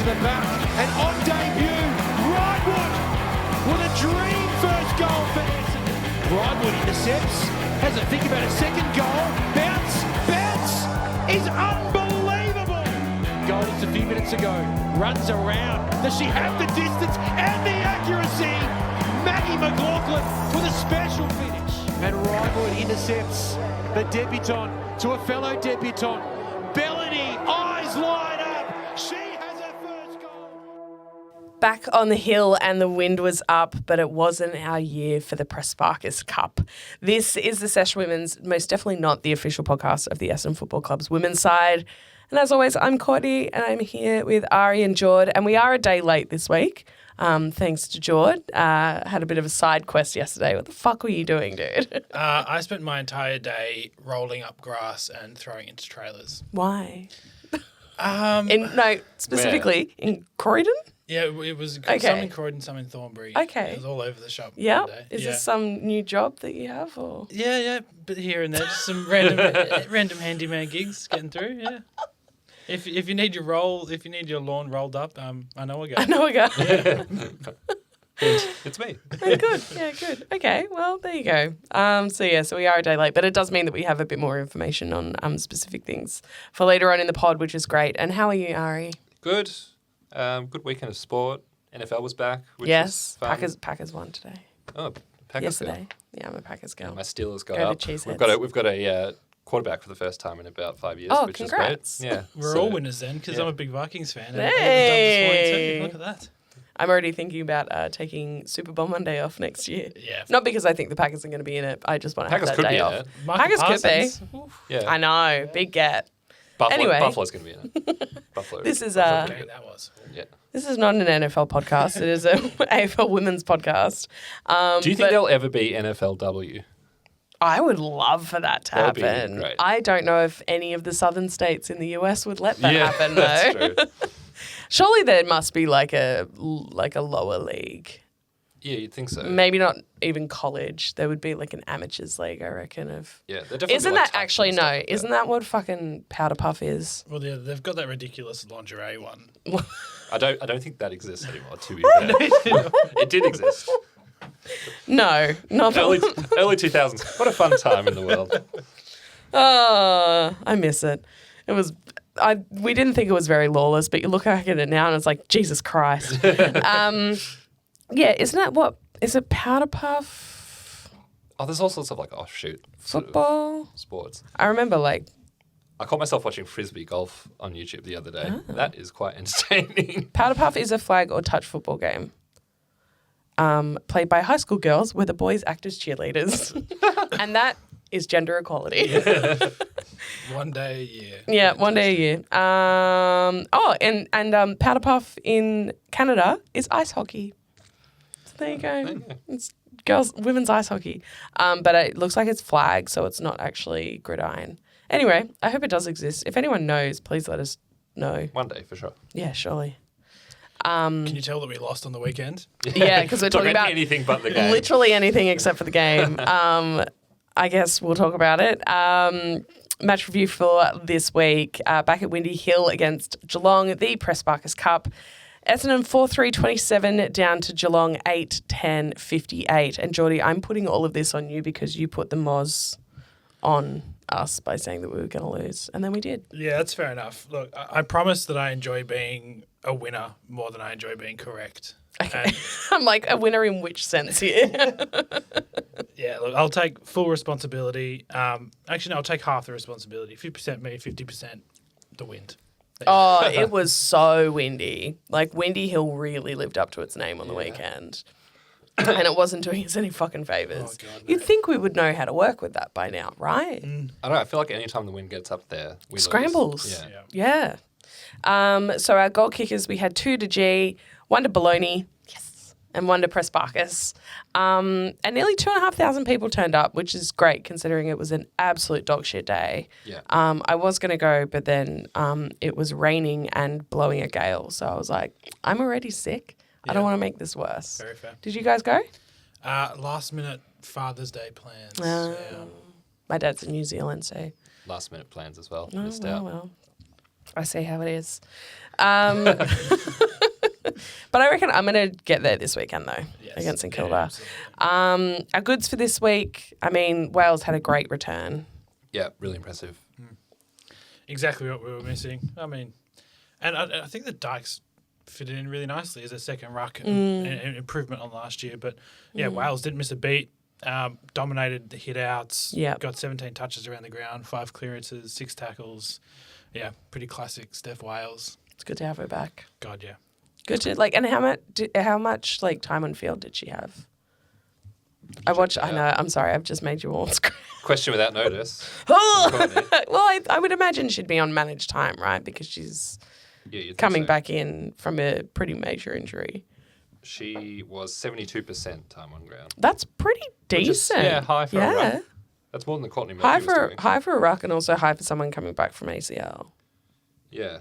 to the back, and on debut, Ridewood with a dream first goal for Essendon. Ridewood intercepts, has a think about a second goal, bounce is unbelievable. Goal just a few minutes ago, runs around, does she have the distance and the accuracy? Maggie McLaughlin with a special finish. And Ridewood intercepts the debutant to a fellow debutant. Bellany, eyes light up. She has her first goal. Back on the hill and the wind was up, but it wasn't our year for the Prespakis Cup. This is the Sash Women's, most definitely not the official podcast of the Essendon Football Club's women's side. And as always, I'm Courtney and I'm here with Ari and Jordy. And we are a day late this week, thanks to Jordy. Had a bit of a side quest yesterday. What the fuck were you doing, dude? I spent my entire day rolling up grass and throwing into trailers. Why? Where? Specifically in Croydon? Yeah, it was Okay. some in Croydon, some in Thornbury. Okay. It was all over the shop. Yeah. Day. Is this some new job that you have, or? Yeah, but here and there, just some random handyman gigs getting through. Yeah. If you need your lawn rolled up, I know a guy. Yeah. It's me. Oh, good. Yeah, good. Okay, well, there you go. So we are a day late, but it does mean that we have a bit more information on specific things for later on in the pod, which is great. And how are you, Ari? Good. Good weekend of sport. NFL was back, which Yes, was fun. Packers won today. Oh, Packers. Yesterday. Yeah, I'm a Packers girl. Yeah, my Steelers got Go to up. Cheeseheads. We've got a quarterback for the first time in about 5 years, Oh, which congrats. is great. Yeah, We're all winners then, because I'm a big Vikings fan. And Hey. Look at that. I'm already thinking about taking Super Bowl Monday off next year. Yeah. Not because I think the Packers are going to be in it. I just want to have Packers that could day be off. in it. Michael Packers could be. Parsons. Oof. Yeah, I know. Big get. Anyway. Buffalo's going to be in it. Buffalo. This is Okay, that was. Yeah. This is not an NFL podcast. It is a AFL women's podcast. Do you think there'll ever be NFLW? I would love for that to That would be happen. great. I don't know if any of the southern states in the US would let that happen, though. That's true. Surely there must be like a lower league. Yeah, you'd think so. Maybe not even college. There would be like an amateurs league, I reckon. Yeah, there definitely Isn't be, like, that touch actually and stuff no? like Isn't that what fucking Powder Puff is? Well, yeah, they've got that ridiculous lingerie one. I don't think that exists anymore. To be fair, it did exist. No, not Early 2000s. What a fun time in the world. Oh, I miss it. It was. We didn't think it was very lawless, but you look back at it now and it's like Jesus Christ. Yeah, isn't that what? Is it Powder Puff? Oh, there's all sorts of like offshoot sort of Football? sports. I remember like. I caught myself watching frisbee golf on YouTube the other day. That is quite entertaining. Powder Puff is a flag or touch football game. Played by high school girls where the boys act as cheerleaders. And that is gender equality. One day a year. Yeah, one day a year. And Powder Puff in Canada is ice hockey. So there you go. It's women's ice hockey. But it looks like it's flag, so it's not actually gridiron. Anyway, I hope it does exist. If anyone knows, please let us know. One day, for sure. Yeah, surely. Can you tell that we lost on the weekend? Yeah, because we're talking about anything but the game. literally anything except for the game. I guess we'll talk about it. Match review for this week. Back at Windy Hill against Geelong, the Prespakis Cup. Essendon 4-3-27 down to Geelong 8-10-58. And Jordy, I'm putting all of this on you because you put the Moz on us by saying that we were going to lose. And then we did. Yeah, that's fair enough. Look, I promise that I enjoy being a winner more than I enjoy being correct. Okay. And I'm like, a winner in which sense here? yeah, look, I'll take full responsibility. Actually, no, I'll take half the responsibility. 50% me, 50% the wind. Oh, it was so windy. Like, Windy Hill really lived up to its name on the weekend. And it wasn't doing us any fucking favours. Oh, God, no. You'd think we would know how to work with that by now, right? I don't know. I feel like any time the wind gets up there, we Scrambles. lose. Yeah. So our goal kickers, we had 2 to G, 1 to Bologna, yes, and 1 to Prespakis. And nearly 2,500 people turned up, which is great considering it was an absolute dog shit day. Yeah. I was going to go, but then it was raining and blowing a gale. So I was like, I'm already sick. I don't want to make this worse. Very fair. Did you guys go? Last minute Father's Day plans. Yeah. My dad's in New Zealand, so. Last minute plans as well. Oh, Missed well, out. well. I see how it is. But I reckon I'm going to get there this weekend, though, against St Kilda. Our goods for this week, I mean, Wales had a great return. Yeah, really impressive. Exactly what we were missing. I mean, and I think the Dykes fitted in really nicely as a second ruck and improvement on last year. But, Wales didn't miss a beat. Dominated the hit-outs. Yep. Got 17 touches around the ground, 5 clearances, 6 tackles. Yeah, pretty classic Steph Wales. It's good to have her back. God, yeah. Good to and how much time on field did she have? I watched. I know. I'm sorry. I've just made you all scream. Question without notice. Well, I would imagine she'd be on managed time, right? Because she's coming back in from a pretty major injury. She was 72% time on ground. That's pretty decent. High for a ruck. That's more than the Courtney Murphy was doing. High for a ruck and also high for someone coming back from ACL. Yeah.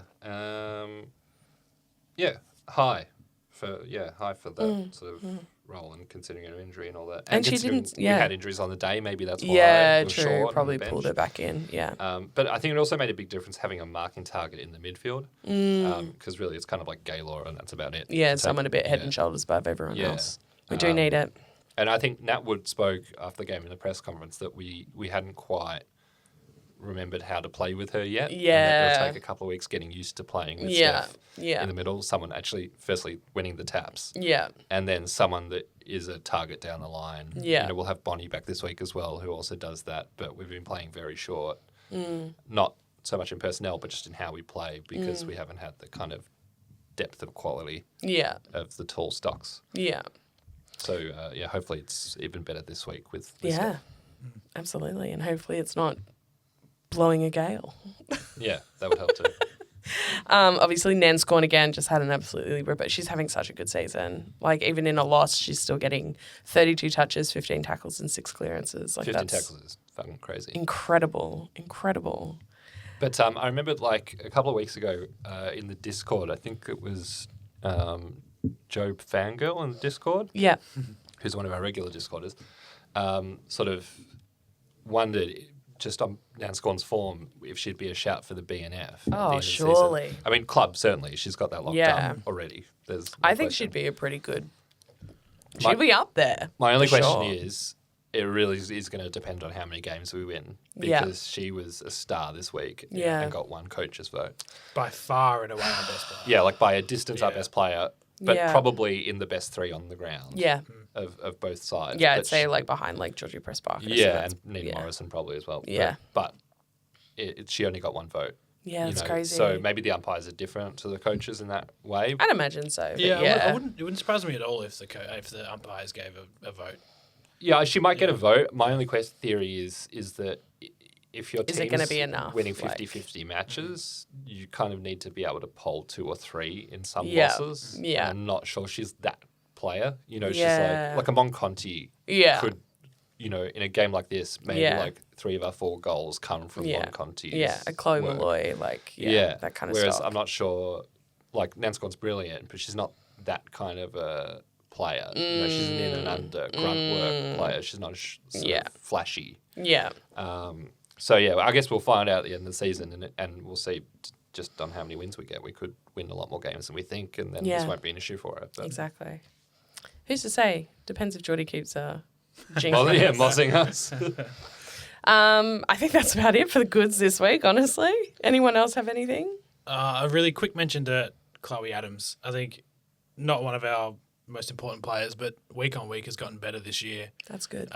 High for that sort of role and considering her injury and all that. And she didn't. We had injuries on the day. Maybe that's why. Yeah, true. Probably pulled her back in. Yeah. But I think it also made a big difference having a marking target in the midfield because really it's kind of like Gaylor and that's about it. Yeah, someone a bit head and shoulders above everyone else. We do need it. And I think Nat Wood spoke after the game in the press conference that we hadn't quite remembered how to play with her yet. Yeah. And that it'll take a couple of weeks getting used to playing with Steph in the middle. Someone actually, firstly, winning the taps. Yeah. And then someone that is a target down the line. Yeah. We'll have Bonnie back this week as well, who also does that. But we've been playing very short. Not so much in personnel, but just in how we play because we haven't had the kind of depth of quality of the tall stocks. Yeah. So, hopefully it's even better this week with Yeah, absolutely. And hopefully it's not blowing a gale. Yeah, that would help too. Obviously, Nanscawen again just had an absolutely ripper. She's having such a good season. Like, even in a loss, she's still getting 32 touches, 15 tackles and 6 clearances. Like 15 tackles is fucking crazy. Incredible. But I remember, like, a couple of weeks ago in the Discord, I think it was Joe Fangirl in the Discord. Yeah. Who's one of our regular Discorders, sort of wondered just on Nanscawen's form if she'd be a shout for the BNF. Oh, surely. I mean, club, certainly. She's got that locked up already. I think she'd be a pretty good... She'd be up there. My only question is, it really is going to depend on how many games we win because she was a star this week and got one coach's vote. By far and away our best player. Yeah, like by a distance our best player, but probably in the best 3 on the ground. Yeah. Of both sides. Yeah, I'd say like behind like Georgie Prespakis. Yeah, and Nina Morrison probably as well. Yeah. But she only got one vote. Yeah, that's crazy. So maybe the umpires are different to the coaches in that way. I'd imagine so. Yeah, it wouldn't surprise me at all if the umpires gave a vote. Yeah, she might get a vote. My only theory is that if your team's going to be enough? winning 50-50 matches, you kind of need to be able to poll 2 or 3 in some losses. Yeah. And I'm not sure she's that player. She's like a Monconti could, in a game like this, maybe like 3 of our 4 goals come from Monconti's a Chloe work. Malloy, that kind of Whereas stuff. I'm not sure, like, Nanscawen's brilliant, but she's not that kind of a player. She's an in and under grunt work player. She's not sort of flashy. Yeah. So, I guess we'll find out at the end of the season and we'll see just on how many wins we get. We could win a lot more games than we think, and then this won't be an issue for her. But. Exactly. Who's to say? Depends if Jordy keeps jinxing mossing us. I think that's about it for the goods this week, honestly. Anyone else have anything? A really quick mention to Chloe Adams. I think not one of our most important players, but week on week has gotten better this year. That's good.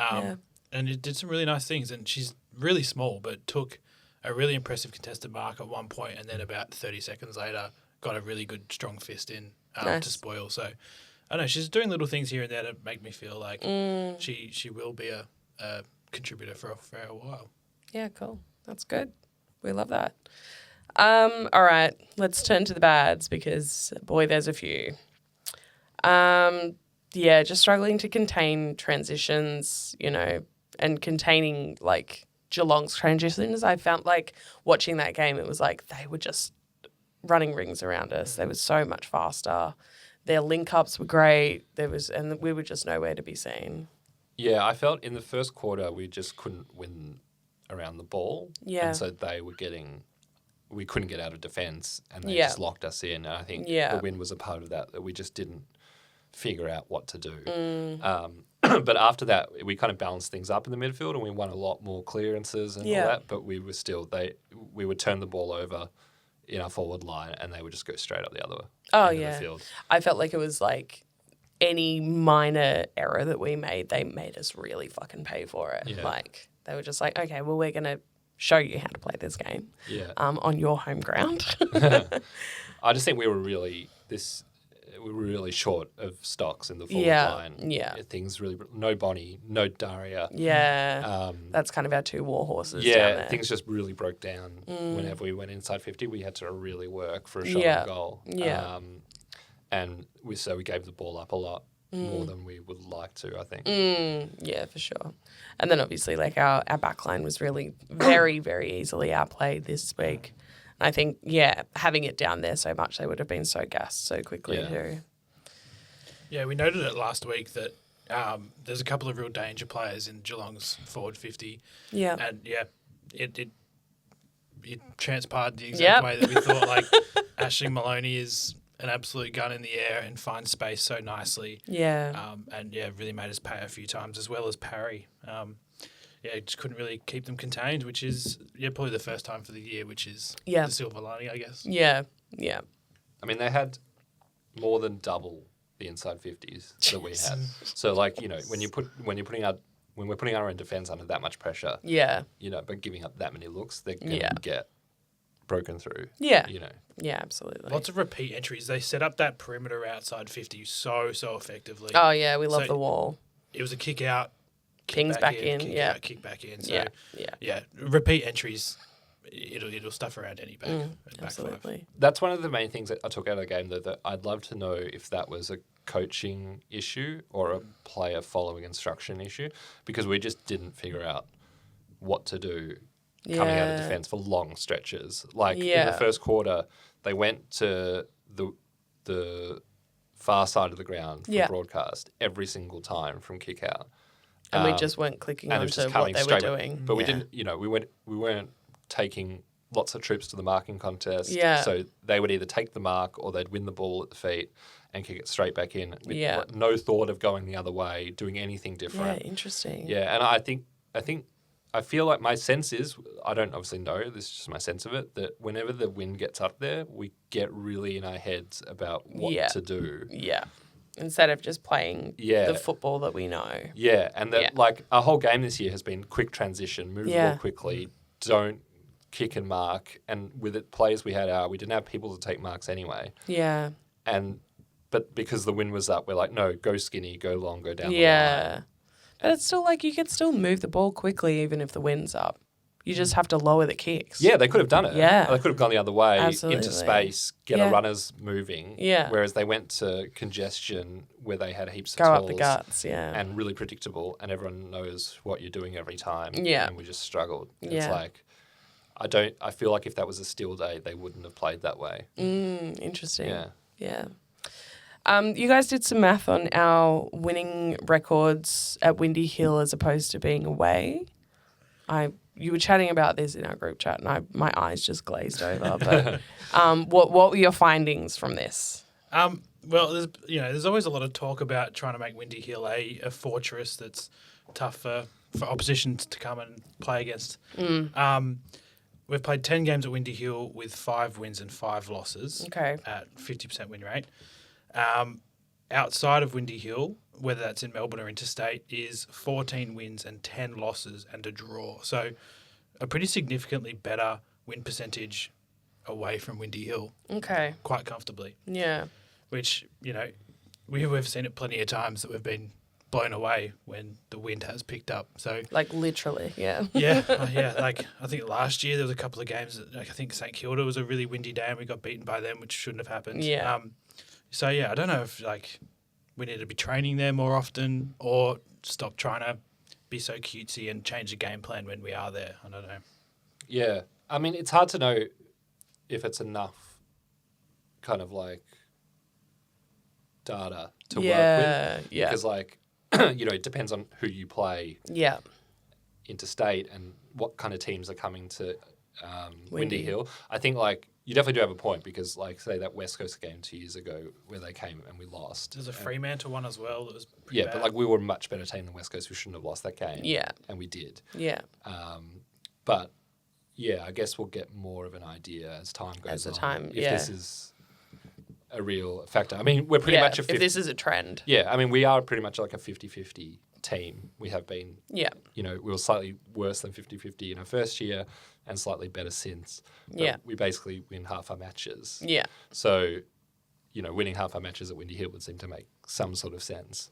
And it did some really nice things. And she's really small, but took a really impressive contested mark at one point, and then about 30 seconds later got a really good strong fist in to spoil. So I don't know, she's doing little things here and there that make me feel like she will be a contributor for a while. Yeah, cool. That's good. We love that. All right, let's turn to the bads because, boy, there's a few. Just struggling to contain transitions, and containing, like, Geelong's transitions. I found, like, watching that game, it was like they were just running rings around us. They were so much faster. Their link-ups were great. And we were just nowhere to be seen. Yeah, I felt in the first quarter we just couldn't win around the ball. Yeah. And so they were getting we couldn't get out of defence and they Yeah. just locked us in. And I think Yeah. the win was a part of that we just didn't figure out what to do. Mm. But after that, we kind of balanced things up in the midfield and we won a lot more clearances and Yeah. all that. But we were still, we would turn the ball over in our forward line and they would just go straight up the other end of the field. I felt like it was like any minor error that we made, they made us really fucking pay for it. Yeah. Like they were just like, okay, well, we're going to show you how to play this game on your home ground. I just think we were really short of stocks in the forward line. Yeah. Things really, no Bonnie, no Daria. Yeah. That's kind of our two war horses down Yeah, there. things just really broke down whenever we went inside 50. We had to really work for a shot on goal. Yeah. And we gave the ball up a lot more than we would like to, I think. Yeah, for sure. And then obviously like our backline was really very, very easily outplayed this week. And I think, having it down there so much, they would have been so gassed so quickly too. Yeah, we noted it last week that there's a couple of real danger players in Geelong's forward 50. Yeah. And it transpired the exact way that we thought. Like Aisling Maloney is an absolute gun in the air and finds space so nicely. Yeah. Really made us pay a few times, as well as Parry. Just couldn't really keep them contained, which is probably the first time for the year, which is the silver lining, I guess. Yeah. Yeah. I mean, they had more than double the inside 50s that we had. So, like, when we're putting our own defence under that much pressure, but giving up that many looks, they're going to get broken through. Yeah. Yeah, absolutely. Lots of repeat entries. They set up that perimeter outside 50 so effectively. Oh, yeah, we love the wall. It was a kick out, Pings back in, kick out, kick back in. So, repeat entries, it'll stuff around any back. Absolutely. Back That's one of the main things that I took out of the game, though, that I'd love to know if that was a coaching issue or a player following instruction issue, because we just didn't figure out what to do coming out of defence for long stretches. Like in the first quarter, they went to the far side of the ground for broadcast every single time from kick out. And we just weren't clicking onto what they were doing. But we didn't, we weren't taking lots of troops to the marking contest. Yeah. So they would either take the mark or they'd win the ball at the feet and kick it straight back in with no thought of going the other way, doing anything different. Yeah, interesting. Yeah, and I feel like my sense is, I don't obviously know, this is just my sense of it, that whenever the wind gets up there, we get really in our heads about what to do. Yeah. Instead of just playing the football that we know. Yeah, and like our whole game this year has been quick transition, move the ball quickly, don't kick and mark. And with the players we had we didn't have people to take marks anyway. Yeah. But because the wind was up, we're like, no, go skinny, go long, go down the line. Yeah. But it's still like you could still move the ball quickly even if the wind's up. You just have to lower the kicks. Yeah, they could have done it. Yeah. They could have gone the other way Absolutely. into space, get our runners moving. Yeah. Whereas they went to congestion where they had heaps of Go tools. up the guts, And really predictable, and everyone knows what you're doing every time. Yeah. And we just struggled. Yeah. It's like, I feel like if that was a still day, they wouldn't have played that way. Interesting. Yeah. Yeah. You guys did some math on our winning records at Windy Hill as opposed to being away. You were chatting about this in our group chat, and my eyes just glazed over. But what were your findings from this? Well, there's always a lot of talk about trying to make Windy Hill a fortress that's tough for opposition to come and play against. We've played 10 games at Windy Hill with 5 wins and 5 losses at 50% win rate. Outside of Windy Hill, whether that's in Melbourne or interstate, is 14 wins and 10 losses and a draw. So a pretty significantly better win percentage away from Windy Hill. Okay. Quite comfortably. Yeah. Which, we've seen it plenty of times that we've been blown away when the wind has picked up. So like literally, yeah. Like I think last year there was a couple of games that, like I think St Kilda was a really windy day and we got beaten by them, which shouldn't have happened. Yeah. I don't know if we need to be training there more often or stop trying to be so cutesy and change the game plan when we are there. I don't know. Yeah. I mean, it's hard to know if it's enough kind of like data to work with. Yeah. Because it depends on who you play Yeah. interstate and what kind of teams are coming to Windy Hill. I think like you definitely do have a point because like say that West Coast game 2 years ago where they came and we lost. There's a Fremantle one as well that was pretty yeah, bad. but like we were a much better team than West Coast. We shouldn't have lost that game. Yeah. And we did. Yeah. But yeah, I guess we'll get more of an idea as time goes on. If this is a real factor. I mean, we're pretty much a 50, if this is a trend. Yeah, I mean, we are pretty much like a 50-50 team. We have been, we were slightly worse than 50-50 in our first year and slightly better since. But we basically win half our matches. Yeah. So, winning half our matches at Windy Hill would seem to make some sort of sense.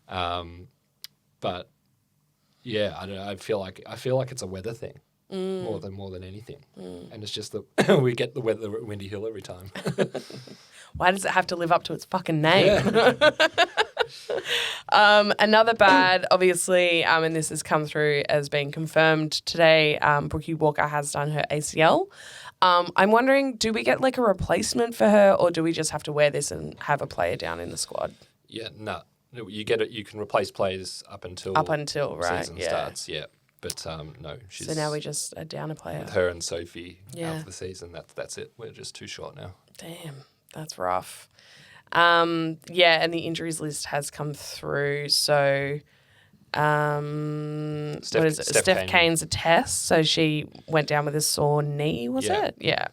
But yeah, I don't know. I feel like it's a weather thing more than anything, and it's just that we get the weather at Windy Hill every time. Why does it have to live up to its fucking name? Another bad, obviously, and this has come through as being confirmed today, Brookie Walker has done her ACL. I'm wondering, do we get like a replacement for her or do we just have to wear this and have a player down in the squad? Yeah, no. You get it. You can replace players up until season starts. Yeah, but no, she's. So now we just are down a player. With her and Sophie out for the season. That's it. We're just too short now. Damn, that's rough. And the injuries list has come through. So, what is it? Steph Kane's a test. So she went down with a sore knee. Was it? Yeah.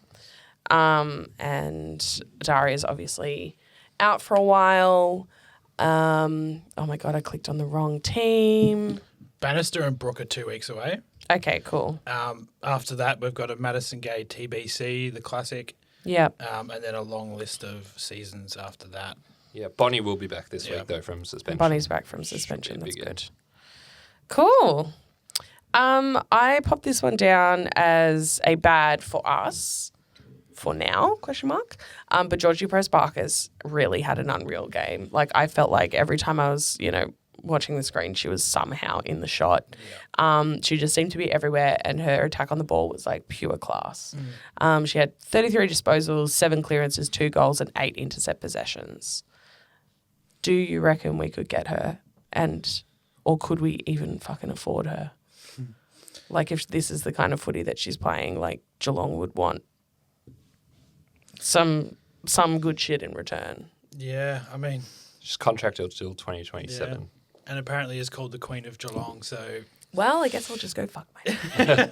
And Daria's obviously out for a while. Oh my God, I clicked on the wrong team. Bannister and Brooke are 2 weeks away. Okay, cool. After that, we've got a Madison Gay TBC, the classic. Yep. And then a long list of seasons after that. Yeah, Bonnie will be back this week though from suspension. Bonnie's back from suspension. That's good. Cool. I popped this one down as a bad for us. For now, ? But Georgie Prespakis really had an unreal game. Like I felt like every time I was, watching the screen, she was somehow in the shot. Yeah. She just seemed to be everywhere, and her attack on the ball was like pure class. She had 33 disposals, 7 clearances, 2 goals, and 8 intercept possessions. Do you reckon we could get her, or could we even fucking afford her? Like if this is the kind of footy that she's playing, like Geelong would want some good shit in return. Yeah, I mean... She's contracted till 2027. Yeah. And apparently is called the Queen of Geelong, so... Well, I guess I'll just go fuck myself.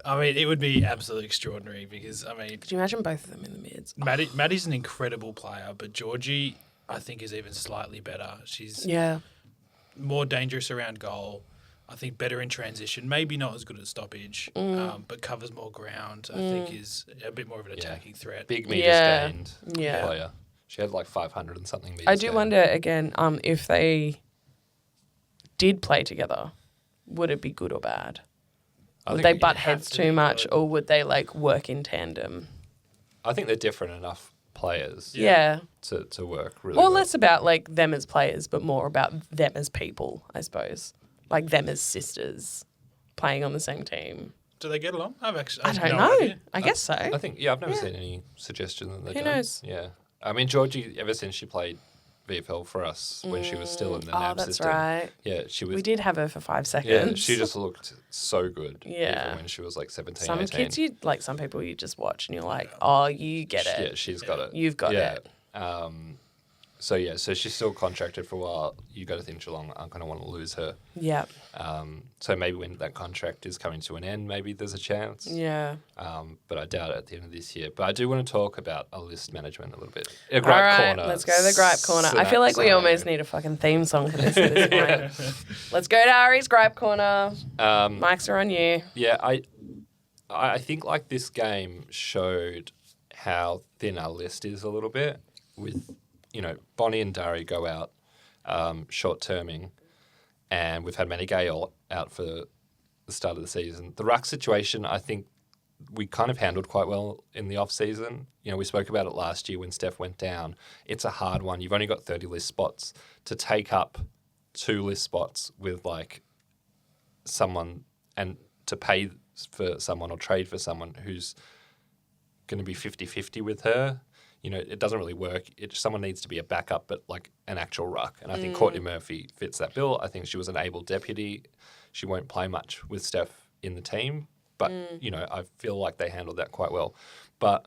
I mean, it would be absolutely extraordinary because, I mean... Could you imagine both of them in the mids? Maddy's an incredible player, but Georgie, I think, is even slightly better. She's more dangerous around goal. I think better in transition, maybe not as good at stoppage, but covers more ground. I think is a bit more of an attacking threat. Big meters gained player. She had like 500 and something meters. I do wonder again if they did play together, would it be good or bad? Would they butt heads too much, or would they like work in tandem? I think they're different enough players. To work really well. Less about like them as players, but more about them as people, I suppose. Like them as sisters playing on the same team. Do they get along? I don't know. I guess so. I think, I've never seen any suggestion that they don't. Who knows? Yeah. I mean, Georgie, ever since she played VFL for us when she was still in the NAB system. Oh, that's right. Yeah, she was. We did have her for 5 seconds. Yeah, she just looked so good. Yeah. Even when she was like 17, some 18. kids, some people you just watch and you're like, oh, you get it. Yeah, she's got it. You've got it. So she's still contracted for a while. You got to think Geelong aren't going to want to lose her. Yeah. So maybe when that contract is coming to an end, maybe there's a chance. Yeah. But I doubt it at the end of this year. But I do want to talk about a list management a little bit. All right, let's go to the gripe corner. I feel like we almost need a fucking theme song for this at this point. Let's go to Ari's gripe corner. Mics are on you. Yeah, I think like this game showed how thin our list is a little bit with, Bonnie and Dari go out short-terming, and we've had Maddy out for the start of the season. The ruck situation, I think we kind of handled quite well in the off-season. We spoke about it last year when Steph went down. It's a hard one. You've only got 30 list spots. To take up 2 list spots with like someone and to pay for someone or trade for someone who's going to be 50-50 with her, it doesn't really work. Someone needs to be a backup, but like an actual ruck. And I think Courtney Murphy fits that bill. I think she was an able deputy. She won't play much with Steph in the team. But, you know, I feel like they handled that quite well. But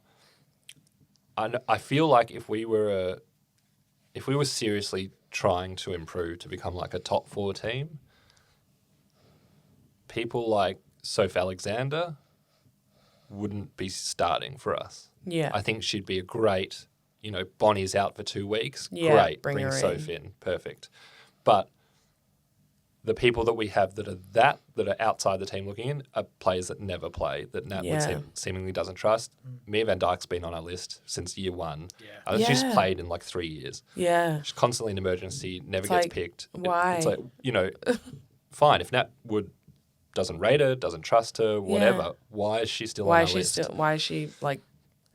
I feel like if we were seriously trying to improve to become like a top 4 team, people like Soph Alexander wouldn't be starting for us. Yeah. I think she'd be a great, you know, Bonnie's out for 2 weeks. Yeah, Great. bring her Soph in. Perfect. But the people that we have that are outside the team looking in are players that never play, that Nat seemingly doesn't trust. Mia Van Dijk's been on our list since year 1. Yeah. She's played in like 3 years. Yeah. She's constantly in emergency, never It's gets like, picked. why? It's like, you know, fine. If Nat doesn't rate her, doesn't trust her, whatever, why is she still on our list? Why is she like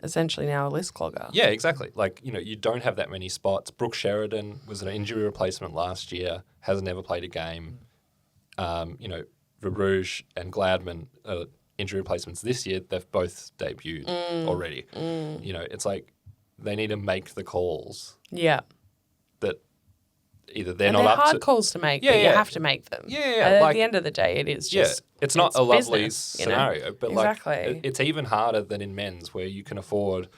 essentially now a list clogger? Yeah, exactly. Like, you know, you don't have that many spots. Brooke Sheridan was an injury replacement last year, has never played a game. You know, Verrouge and Gladman are injury replacements this year. They've both debuted already. You know, it's like they need to make the calls. Yeah. That either they're And not they're up hard to... calls to make, Yeah, but you yeah. have to make them. Yeah, At like- the end of the day, it is just... it's not a lovely business, you know? scenario, but Exactly. like it's even harder than in men's where you can afford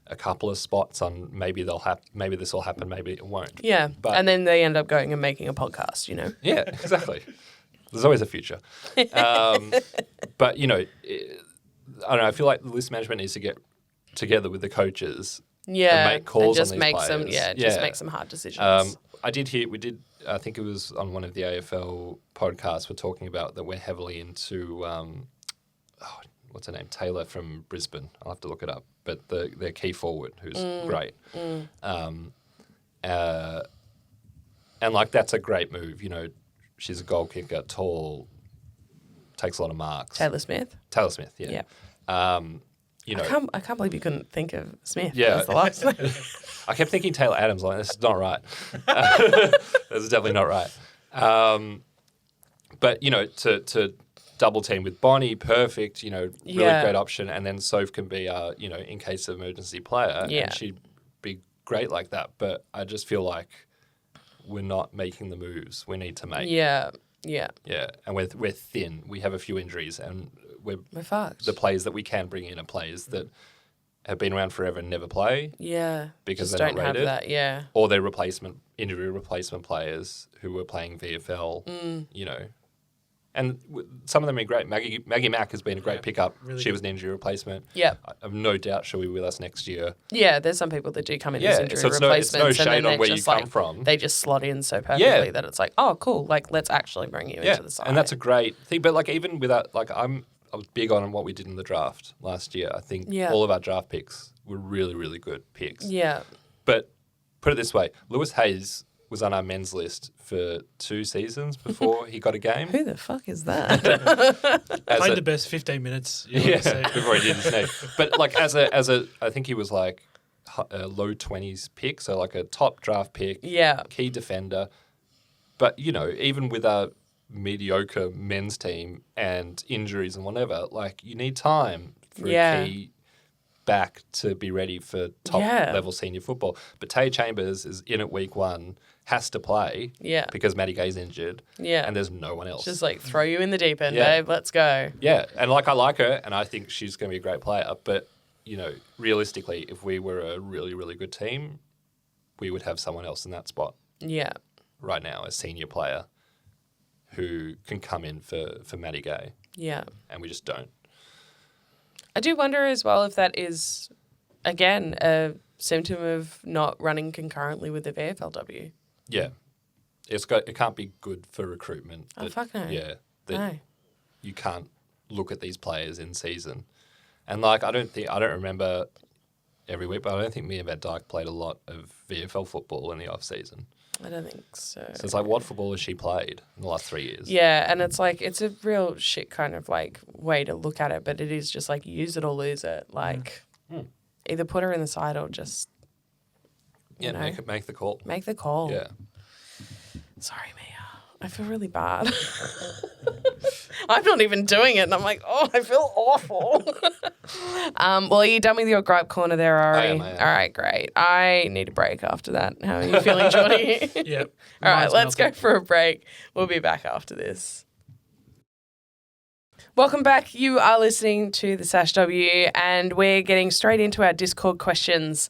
a couple of spots on maybe maybe this will happen, maybe it won't. Yeah, But- and then they end up going and making a podcast, you know? Yeah, exactly. There's always a future. But, you know, I don't know, I feel like the list management needs to get together with the coaches Yeah, and make calls just on these make players. just make some hard decisions. I think it was on one of the AFL podcasts, we're talking about that we're heavily into, what's her name? Taylor from Brisbane. I'll have to look it up. But their key forward, who's great. And, like, that's a great move. You know, she's a goal kicker, tall, takes a lot of marks. Taylor Smith. Yeah. Yeah. You know, I can't believe you couldn't think of Smith. Yeah. As the last name. I kept thinking Taylor Adams. Like, this is not right. This is definitely not right. But, you know, to double team with Bonnie, perfect, you know, really great option. And then Soph can be, you know, in case of emergency player. Yeah. And she'd be great like that. But I just feel like we're not making the moves we need to make. Yeah. Yeah. And we're thin. We have a few injuries and we're fucked. the players that we can bring in are players that have been around forever and never play. Yeah. Because just they're don't not have rated. that, yeah. Or they're injury replacement players who were playing VFL, you know. And some of them are great. Maggie Mack has been a great pickup. Really she was an injury replacement. Yeah. I have no doubt she'll be with us next year. Yeah, there's some people that do come in as injury so it's replacements. no shade and then on where you just, come from. They just slot in so perfectly that it's like, oh, cool, like, let's actually bring you into the side. And that's a great thing. But, like, even without, like, I was big on what we did in the draft last year. I think all of our draft picks were really, really good picks. Yeah. But put it this way, Lewis Hayes was on our men's list for 2 seasons before he got a game. Who the fuck is that? Played the best 15 minutes. Before he did his knee. But like as a, I think he was like a low 20s pick, so like a top draft pick, key defender. But you know, even with a mediocre men's team and injuries and whatever, like you need time for a key back to be ready for top level senior football. But Tay Chambers is in at week 1. Has to play because Maddy Gay's injured and there's no one else. Just like throw you in the deep end, babe. Let's go. Yeah, and like I like her and I think she's going to be a great player. But, you know, realistically, if we were a really, really good team, we would have someone else in that spot. Yeah. Right now, a senior player who can come in for Maddy Gay. Yeah. And we just don't. I do wonder as well if that is, again, a symptom of not running concurrently with the VFLW. Yeah. It can't be good for recruitment. Oh, fuck no. Yeah. No. You can't look at these players in season. And like I don't remember every week, but I don't think Mia Van Dijk played a lot of VFL football in the off season. I don't think so. So it's like, what football has she played in the last 3 years? Yeah, and it's like, it's a real shit kind of like way to look at it, but it is just like use it or lose it. Like either put her in the side or just, you know, make the call. Make the call. Yeah. Sorry, Mia. I feel really bad. I'm not even doing it, and I'm like, oh, I feel awful. Well, are you done with your gripe corner there, Ari? I am. All right, great. I need a break after that. How are you feeling, Georgie? Yep. All right, let's go for a break. We'll be back after this. Welcome back. You are listening to the Sash W, and we're getting straight into our Discord questions.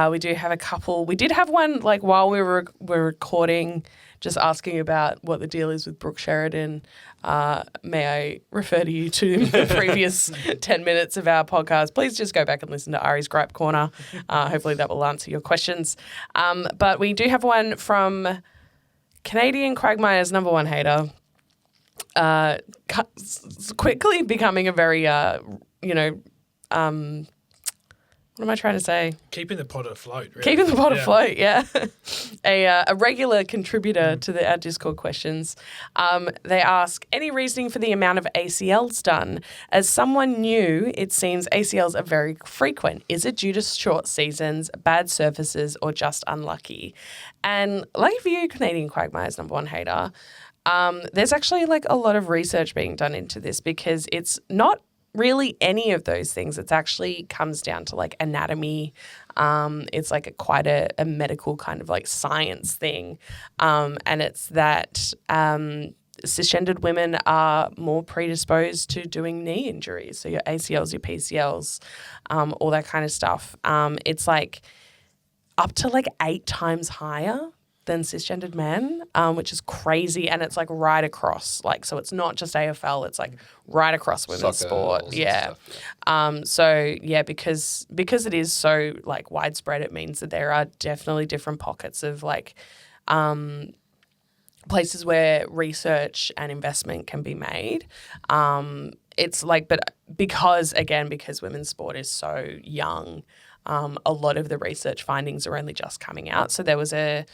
We do have a couple. We did have one like while we were recording, just asking about what the deal is with Brooke Sheridan. May I refer to you to the previous 10 minutes of our podcast? Please just go back and listen to Ari's Gripe Corner. Hopefully that will answer your questions. But we do have one from Canadian Quagmire's number one hater. Quickly becoming a very, what am I trying to say? Keeping the pot afloat. Really. Keeping the pot afloat, yeah. A regular contributor to our Discord questions. They ask, any reasoning for the amount of ACLs done? As someone new, it seems ACLs are very frequent. Is it due to short seasons, bad surfaces, or just unlucky? And like for you, Canadian Quagmire's number one hater, there's actually like a lot of research being done into this because it's not really any of those things. It actually comes down to like anatomy. It's like quite a medical kind of like science thing. And it's that cisgendered women are more predisposed to doing knee injuries. So your ACLs, your PCLs, all that kind of stuff. It's like up to like 8 times higher than cisgendered men, which is crazy, and it's like right across, like, so it's not just AFL, it's like right across women's sport. Yeah. So yeah, because it is so like widespread, it means that there are definitely different pockets of like places where research and investment can be made. It's like, but because women's sport is so young, a lot of the research findings are only just coming out. So there was a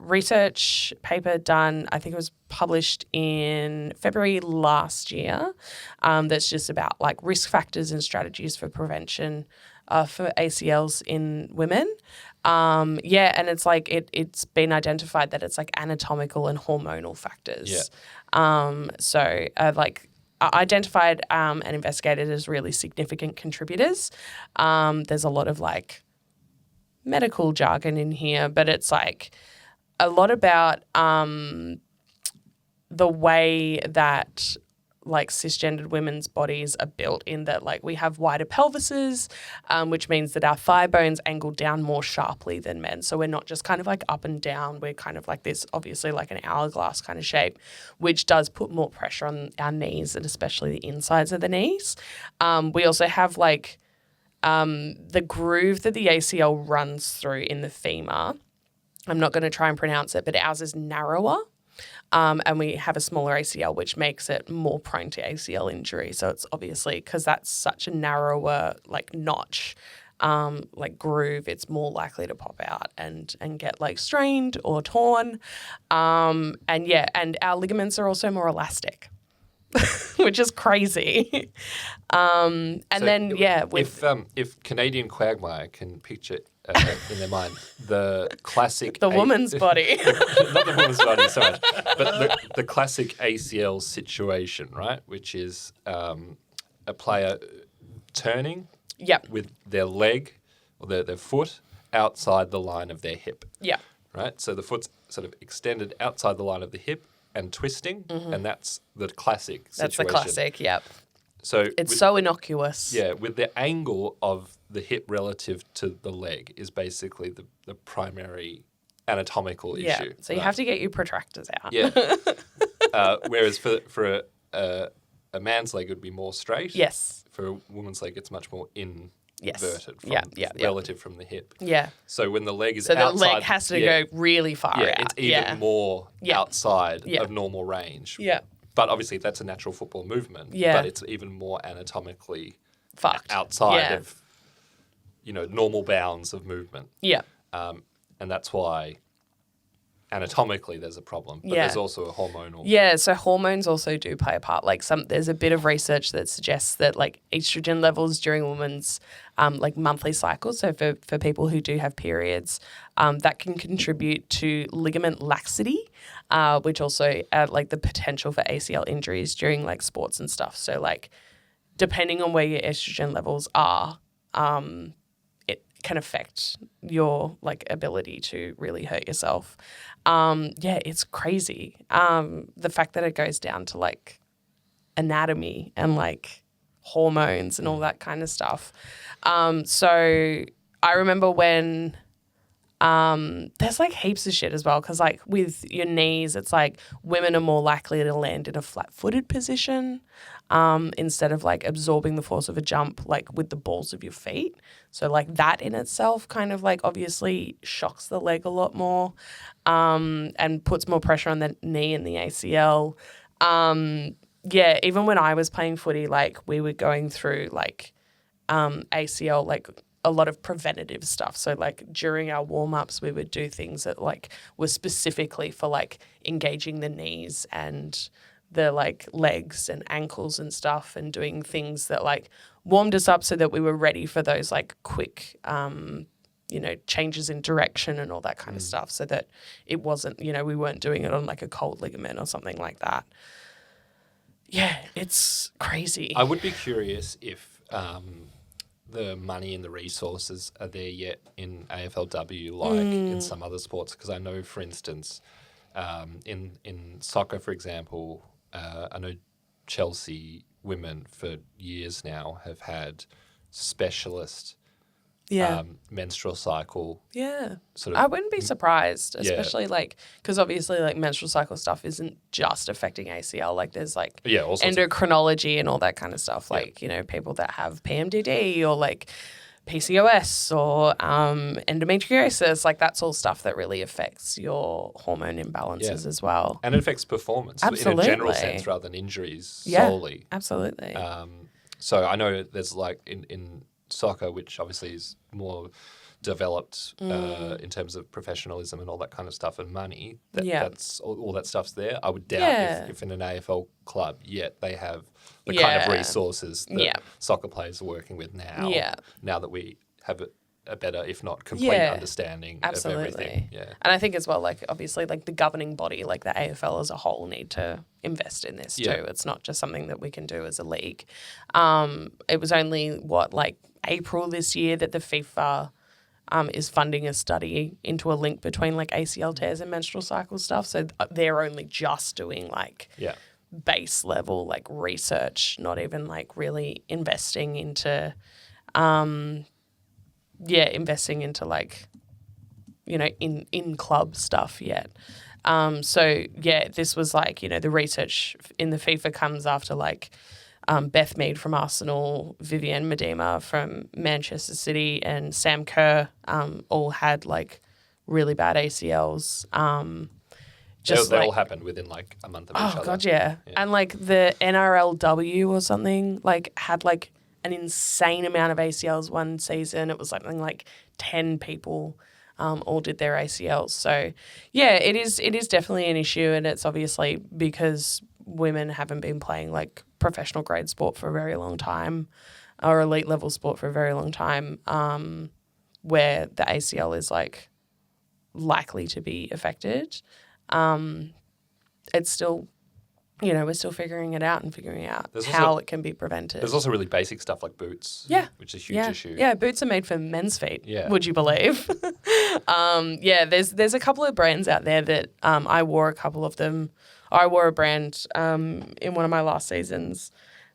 research paper done, I think it was published in February last year, that's just about like risk factors and strategies for prevention for ACLs in women. And it's like it's been identified that it's like anatomical and hormonal factors. Identified and investigated as really significant contributors. There's a lot of like medical jargon in here, but it's like a lot about the way that like cisgendered women's bodies are built, in that like we have wider pelvises, which means that our thigh bones angle down more sharply than men. So we're not just kind of like up and down. We're kind of like this, obviously like an hourglass kind of shape, which does put more pressure on our knees and especially the insides of the knees. We also have like the groove that the ACL runs through in the femur. I'm not going to try and pronounce it, but ours is narrower. And we have a smaller ACL, which makes it more prone to ACL injury. So it's obviously because that's such a narrower like notch, like groove, it's more likely to pop out and get like strained or torn. And our ligaments are also more elastic, which is crazy. If Canadian Quagmire can picture in their mind the classic woman's body, not the woman's body so much, but the classic ACL situation, right? Which is a player turning with their leg or their foot outside the line of their hip. Yeah. Right? So the foot's sort of extended outside the line of the hip and twisting, and that's the classic situation. That's the classic, yep. So it's so innocuous. Yeah, with the angle of the hip relative to the leg is basically the primary anatomical issue. Yeah, so you have to get your protractors out. Yeah. Whereas for a man's leg, it would be more straight. Yes. For a woman's leg, it's much more inverted relative from the hip. Yeah. So when the leg is outside... outside... So the leg has to go really far out. It's even more outside of normal range. Yeah. But obviously that's a natural football movement. Yeah. But it's even more anatomically fucked outside of, normal bounds of movement. Yeah. And that's why anatomically there's a problem. But there's also a hormonal... Yeah, so hormones also do play a part. Like there's a bit of research that suggests that like estrogen levels during a woman's like monthly cycle, so for people who do have periods, that can contribute to ligament laxity, which also like the potential for ACL injuries during like sports and stuff. So like depending on where your estrogen levels are, it can affect your like ability to really hurt yourself. It's crazy. The fact that it goes down to like anatomy and like hormones and all that kind of stuff. So I remember when there's like heaps of shit as well, because like with your knees, it's like women are more likely to land in a flat-footed position instead of like absorbing the force of a jump like with the balls of your feet. So like that in itself kind of like obviously shocks the leg a lot more and puts more pressure on the knee and the ACL. Even when I was playing footy, like we were going through like ACL, like a lot of preventative stuff. So like during our warm-ups, we would do things that like were specifically for like engaging the knees and the like legs and ankles and stuff, and doing things that like warmed us up so that we were ready for those like quick, changes in direction and all that kind of stuff, so that it wasn't, we weren't doing it on like a cold ligament or something like that. Yeah, it's crazy. I would be curious if the money and the resources are there yet in AFLW like in some other sports, because I know, for instance, in soccer, for example, I know Chelsea women for years now have had specialist menstrual cycle. Yeah. Sort of, I wouldn't be surprised, especially like, because obviously like menstrual cycle stuff isn't just affecting ACL. Like there's like endocrinology and all that kind of stuff. Like, people that have PMDD or like PCOS or endometriosis, like that's all stuff that really affects your hormone imbalances as well. And it affects performance in a general sense rather than injuries solely. Absolutely. So I know there's like in soccer, which obviously is more developed in terms of professionalism and all that kind of stuff and money, that's all that stuff's there. I would doubt if in an AFL club yet they have the kind of resources that soccer players are working with now. Now that we have a better, if not complete, understanding of everything. Yeah. And I think as well, like obviously like the governing body, like the AFL as a whole, need to invest in this too. It's not just something that we can do as a league. It was only April this year that the FIFA is funding a study into a link between like ACL tears and menstrual cycle stuff. So they're only just doing like base level like research, not even like really investing into like, in club stuff yet. This was like, the research in the FIFA comes after like Beth Mead from Arsenal, Vivienne Miedema from Manchester City, and Sam Kerr all had like really bad ACLs. They all happened within like a month of each other. Oh god, yeah. And like the NRLW or something like had like an insane amount of ACLs one season. It was something like 10 people all did their ACLs. So yeah, it is definitely an issue, and it's obviously because women haven't been playing like professional grade sport for a very long time, or elite level sport for a very long time, where the ACL is like likely to be affected. It's still, we're still figuring it out and figuring out how it can be prevented. There's also really basic stuff like boots, which is a huge issue. Yeah, boots are made for men's feet, would you believe? There's a couple of brands out there that I wore a couple of them. I wore a brand in one of my last seasons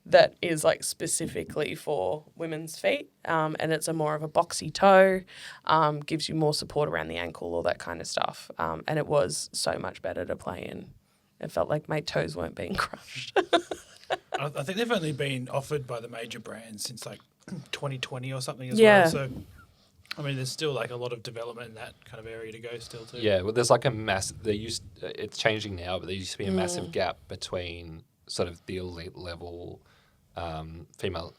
that is like specifically for women's feet, and it's a more of a boxy toe, gives you more support around the ankle, all that kind of stuff, and it was so much better to play in. It felt like my toes weren't being crushed. I think they've only been offered by the major brands since like 2020 or something as well. So, I mean, there's still like a lot of development in that kind of area to go still too. Yeah, well, there's like a it's changing now, but there used to be a massive gap between sort of the elite level female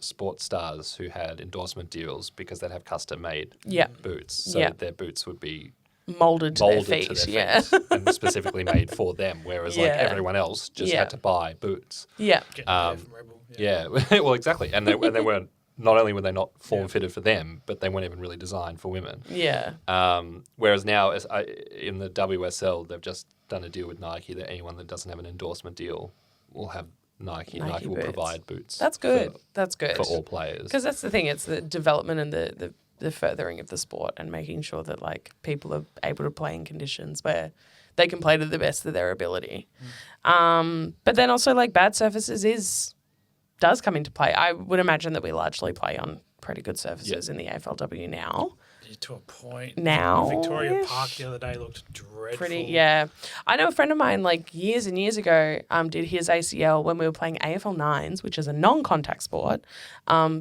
sports stars who had endorsement deals because they'd have custom made boots. So their boots would be molded to their feet, and specifically made for them, whereas like everyone else just had to buy boots. From Rebel. Well, exactly, and they weren't. Not only were they not form fitted for them, but they weren't even really designed for women. Whereas now, in the WSL, they've just done a deal with Nike that anyone that doesn't have an endorsement deal will have Nike will provide boots. That's good. That's good for all players. Because that's the thing. It's the development and the the furthering of the sport and making sure that like people are able to play in conditions where they can play to the best of their ability. But then also like bad surfaces does come into play. I would imagine that we largely play on pretty good surfaces in the AFLW now. To a point. Now. Victoria Park the other day looked dreadful. I know a friend of mine, like years and years ago, did his ACL when we were playing AFL 9s, which is a non-contact sport,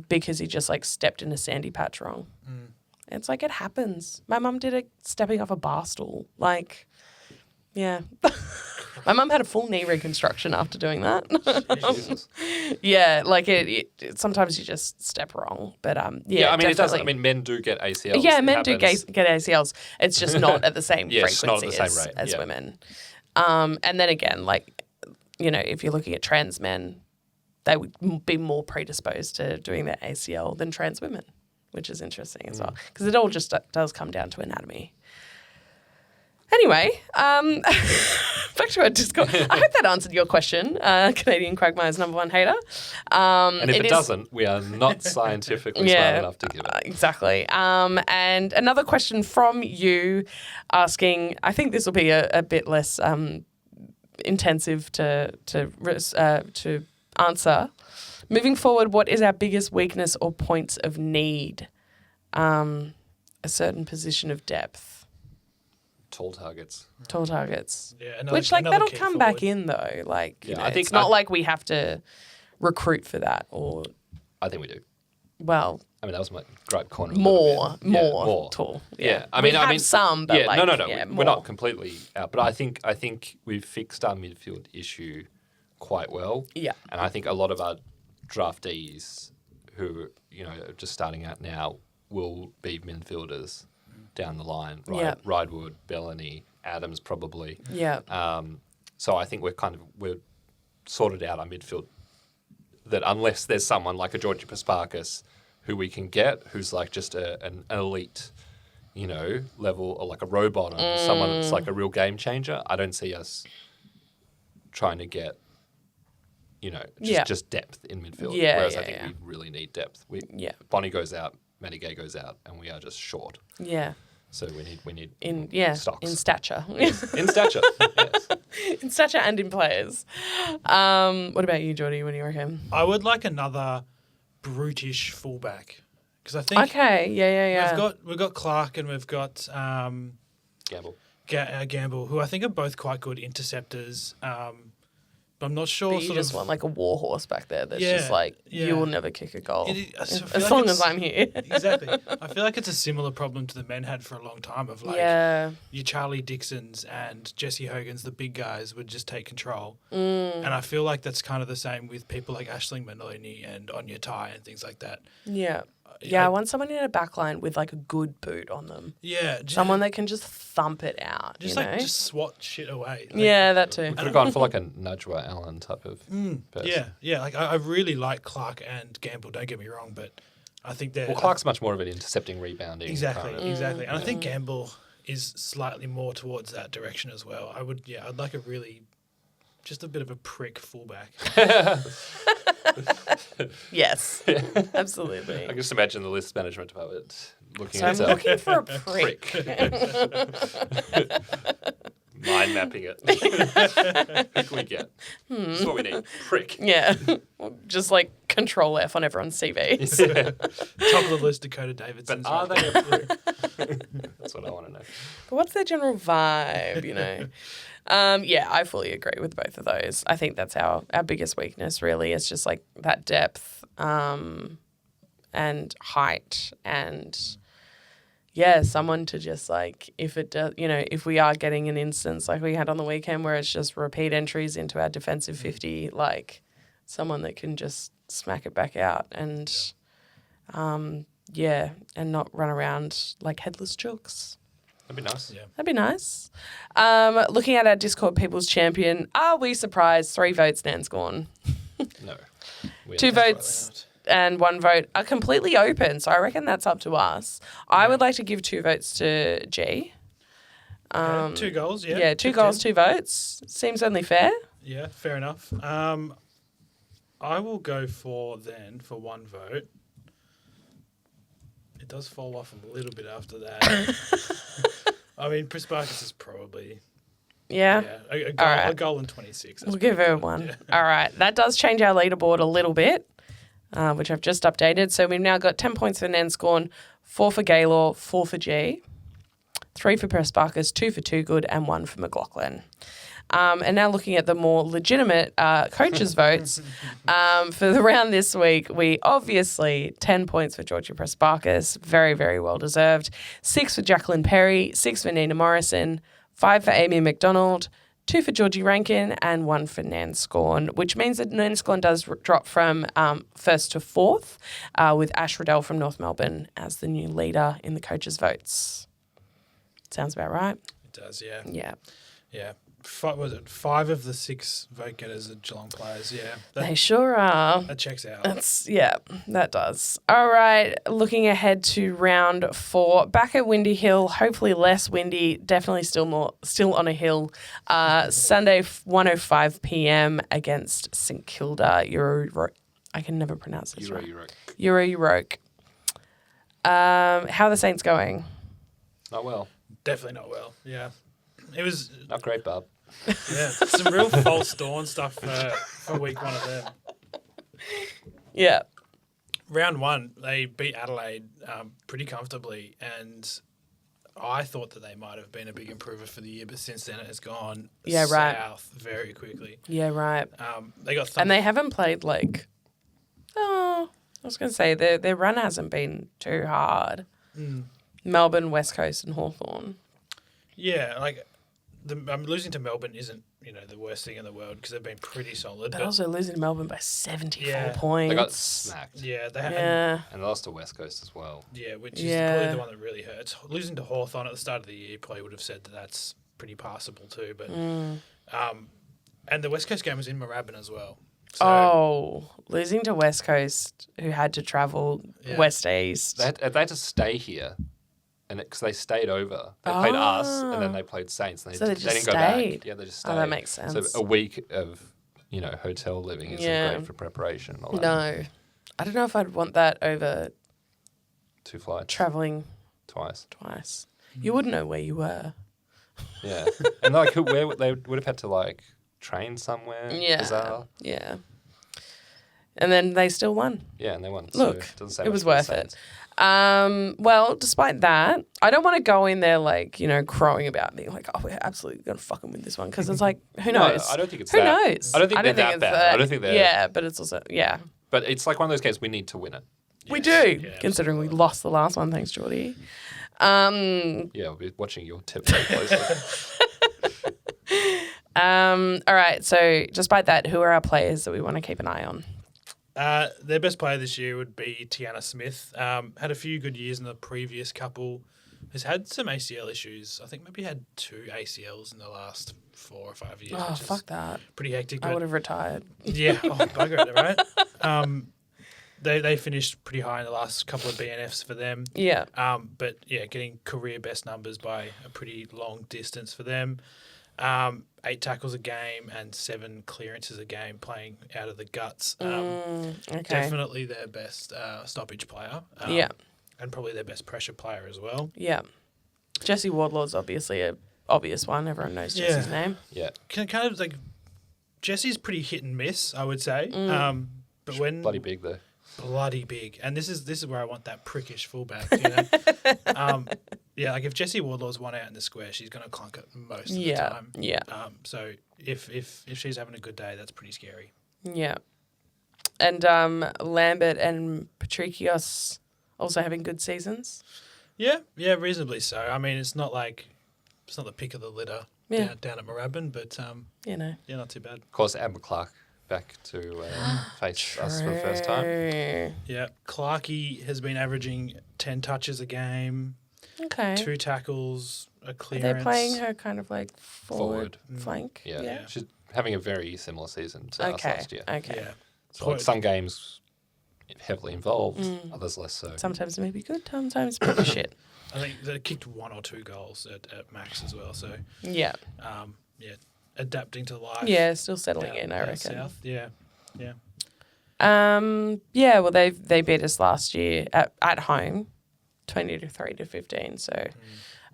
because he just like stepped in a sandy patch wrong. It's like it happens. My mum did it stepping off a bar stool. Like, yeah. My mum had a full knee reconstruction after doing that. Yeah, like it sometimes you just step wrong. But I mean, it does. I mean, men do get ACLs. Yeah, men do get ACLs. It's just not at the same frequency not at the same rate. as women. And then again, like, you know, if you're looking at trans men, they would be more predisposed to doing their ACL than trans women, which is interesting as well. Because it all just does come down to anatomy. Anyway, back to our Discord. I hope that answered your question, Canadian Quagmire's number one hater. And if it doesn't, we are not scientifically smart enough to give it. Exactly. And another question from you asking, I think this will be a bit less intensive to answer. Moving forward, what is our biggest weakness or points of need? A certain position of depth. Tall targets. Yeah, which like that'll come back in though. Like, you know, it's not like we have to recruit for that or. I think we do. Well, I mean, that was my gripe corner. More tall. Yeah, I mean, some, but like, no. We're not completely out, but I think we've fixed our midfield issue quite well. Yeah, and I think a lot of our draftees who are just starting out now will be midfielders down the line, right? Ridewood, Bellany, Adams probably. Yeah. So I think we're sorted out our midfield. That unless there's someone like a Georgie Prespakis who we can get, who's like just an elite, level, or like a robot, or someone that's like a real game changer, I don't see us trying to get, just depth in midfield. Yeah, whereas I think we really need depth. Bonnie goes out, Maddy goes out, and we are just short. Yeah. So we need stocks. In stature. In stature. Yes. In stature and in players. What about you, Jordy? What do you reckon? I would like another brutish fullback because I think we've got Clark and we've got Gamble. Gamble, who I think are both quite good interceptors. But I'm not sure. But you just want like a war horse back there that's just like, you will never kick a goal as long as I'm here. Exactly. I feel like it's a similar problem to the men had for a long time of like your Charlie Dixons and Jesse Hogan's, the big guys, would just take control. And I feel like that's kind of the same with people like Aisling Maloney and Anya Tai and things like that. Yeah. Yeah, I want someone in a back line with like a good boot on them. Yeah. Someone that can just thump it out. Just swat shit away. Like, that too. We could have gone for like a Najwa Allen type of person. Yeah. Like I really like Clark and Gamble, don't get me wrong, but I think they're... Well, Clark's much more of an intercepting, rebounding. Exactly. And I think Gamble is slightly more towards that direction as well. I'd like just a bit of a prick fullback. Yes, absolutely. I can just imagine the list management department looking at it. I'm looking for a prick. Mind mapping it. Who can we get? This is what we need. Prick. Yeah. Just like Control F on everyone's CVs. Top of the list, Dakota Davidson. But are they a prick? That's what I want to know. But what's their general vibe, I fully agree with both of those. I think that's our biggest weakness, really. It's just like that depth and height and, someone to just like, if it does, if we are getting an instance like we had on the weekend where it's just repeat entries into our defensive 50, like someone that can just smack it back out and, and not run around like headless chooks. That'd be nice. Yeah. That'd be nice. Looking at our Discord People's Champion, are we surprised? 3 votes, Nanscawen. No. 2 votes and 1 vote are completely open, so I reckon that's up to us. I would like to give 2 votes to G. 2 goals, yeah. Yeah, 2 goals, 2 votes. Seems only fair. Yeah, fair enough. I will go for 1 vote. It does fall off a little bit after that. I mean, Prespakis is probably... Yeah. A goal in 26. We'll give her one. Yeah. All right. That does change our leaderboard a little bit, which I've just updated. So we've now got 10 points for Nanscawen, 4 for Gaylor, 4 for G, 3 for Prespakis, 2 for Too Good, and 1 for McLaughlin. And now looking at the more legitimate coaches' votes for the round this week, we obviously 10 points for Georgie Prespakis, very, very well deserved. 6 for Jacqueline Perry, 6 for Nina Morrison, 5 for Amy McDonald, 2 for Georgie Rankin, and 1 for Nanscawen, which means that Nanscawen does drop from first to fourth, with Ash Riddell from North Melbourne as the new leader in the coaches' votes. Sounds about right. It does, yeah. Yeah. Yeah. 5 of the 6 vote getters are Geelong players, yeah. They sure are. That checks out. That does. All right, looking ahead to round 4. Back at Windy Hill, hopefully less windy, definitely still on a hill. Sunday, 1:05 p.m. against St Kilda. I can never pronounce this right. Euro. How are the Saints going? Not well. Definitely not well, yeah. It was... Not great, bub. Yeah, some real false dawn stuff for week 1 of them. Yeah. Round 1, they beat Adelaide pretty comfortably, and I thought that they might have been a big improver for the year, but since then it has gone south very quickly. Yeah, right. They got and they haven't played I was going to say their run hasn't been too hard. Melbourne, West Coast, and Hawthorn. Yeah, I'm losing to Melbourne isn't, the worst thing in the world because they've been pretty solid. But also losing to Melbourne by 74 points. They got smacked. Yeah, they have. And they lost to West Coast as well. Yeah, which is probably the one that really hurts. Losing to Hawthorn at the start of the year probably would have said that that's pretty passable too. But and the West Coast game was in Moorabbin as well. So, losing to West Coast, who had to travel west east. They had to stay here. And because they stayed over. They played us, and then they played Saints. And they didn't go back. Yeah, they just stayed. Oh, that makes sense. So a week of, hotel living isn't great for preparation. And all that. No. I don't know if I'd want that over 2 flights. Travelling twice. You wouldn't know where you were. Yeah. And where they would have had to train somewhere. Yeah. Bizarre. Yeah. And then they still won. Yeah, and they won. Look, so it was worth it. Well, despite that, I don't want to go in there crowing about being we're absolutely going to fucking win this one because it's who knows? No, I don't think it's who that. Who knows? I don't think they're that bad. I don't think they're... Yeah, but it's also, yeah. But it's one of those games we need to win it. We do, considering we lost the last one, thanks, Jordy. Yeah, we'll be watching your tip very closely. All right, so despite that, who are our players that we want to keep an eye on? Their best player this year would be Tiana Smith. Had a few good years in the previous couple. Has had some ACL issues. I think maybe had 2 ACLs in the last 4 or 5 years. Oh, fuck that. Pretty hectic. I would have retired. Yeah, bugger it, right? They finished pretty high in the last couple of BNFs for them. Yeah. But getting career best numbers by a pretty long distance for them. 8 tackles a game and 7 clearances a game, playing out of the guts. Definitely their best stoppage player. And probably their best pressure player as well. Yeah. Jesse Wardlaw's obviously an obvious one. Everyone knows Jesse's name. Yeah. Jesse's pretty hit and miss, I would say. But when bloody big though. Bloody big. And this is where I want that prickish fullback, if Jessie Wardlaw's one out in the square, she's going to clunk it most of the time. Yeah. So if she's having a good day, that's pretty scary. Yeah. And Lambert and Patricios also having good seasons. Yeah, reasonably so. I mean, it's not the pick of the litter down at Moorabbin, but not too bad. Of course, Amber Clark back to face us for the first time. Yeah, Clarkey has been averaging 10 touches a game. Okay. 2 tackles, a clearance. Are they playing her kind of forward flank? Yeah. She's having a very similar season to us last year. Okay. Yeah. So some games heavily involved, others less so. Sometimes maybe good, sometimes maybe shit. I think they kicked 1 or 2 goals at max as well. So adapting to life. Yeah, still settling in, I reckon. South. Yeah. Well, they beat us last year at home. 20 to 3 to 15. So